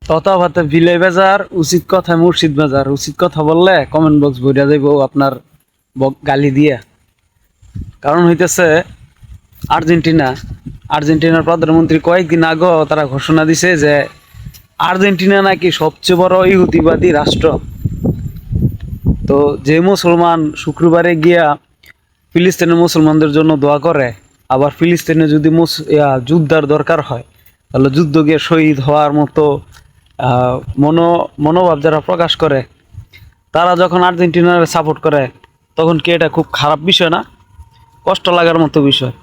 তথাপতে বিলে বাজার উচিত কথা মুর্শিদ বাজার উচিত কথা বললে কমেন্ট বক্স ভরিয়া যাইব আপনার গালি দিয়া। কারণ হইতেছে আর্জেন্টিনার প্রধানমন্ত্রী কয়েকদিন আগে তারা ঘোষণা দিছে যে আর্জেন্টিনা নাকি সবচেয়ে বড় ইহুদিবাদী রাষ্ট্র। তো যে মুসলমান শুক্রবারে গিয়া ফিলিস্তিনের মুসলমানদের জন্য দোয়া করে, আবার ফিলিস্তিনে যদি যুদ্ধার দরকার হয় তাহলে যুদ্ধ গিয়ে শহীদ হওয়ার মতো মনোভাব যারা প্রকাশ করে, তারা যখন আর্জেন্টিনার সাপোর্ট করে তখন কি এটা খুব খারাপ বিষয় না? কষ্ট লাগার মতো বিষয়।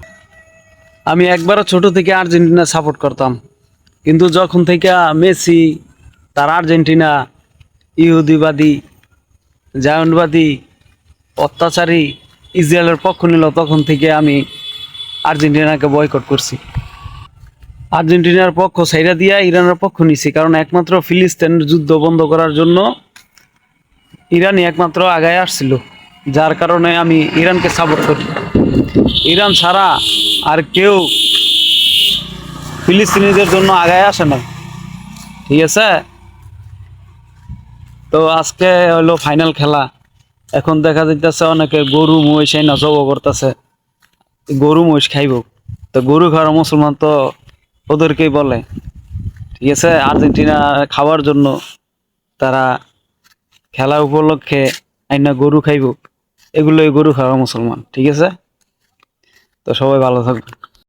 আমি একবারও ছোট থেকে আর্জেন্টিনা সাপোর্ট করতাম, কিন্তু যখন থেকে মেসি তার আর্জেন্টিনা ইহুদিবাদী জায়নবাদী অত্যাচারী ইসরায়েলের পক্ষ নিল, তখন থেকে আমি আর্জেন্টিনাকে বয়কট করছি। আর্জেন্টিনার পক্ষ সাইরা দিয়া ইরানের পক্ষ নিছি, কারণ একমাত্র ফিলিস্তিনের যুদ্ধ বন্ধ করার জন্য ইরানই একমাত্র আগায় আসছিল, যার কারণে আমি ইরানকে সাপোর্ট করি। ইরান ছাড়া আর কেউ ফিলিস্তিনিদের জন্য আগায় আসে না, ঠিক আছে? তো আজকে হলো ফাইনাল খেলা। এখন দেখা যাইতেছে অনেকে গরু মহিষ না জব করতেছে, গরু মহিষ খাইব। তো গরু খাওয়ার মুসলমান তো ওদেরকেই বলে, ঠিক আছে? আর্জেন্টিনা খাওয়ার জন্য তারা খেলা উপলক্ষে আইনা গরু খাইব, এগুলোই গরু খাওয়া মুসলমান, ঠিক আছে? তো সবাই ভালো থাকবে।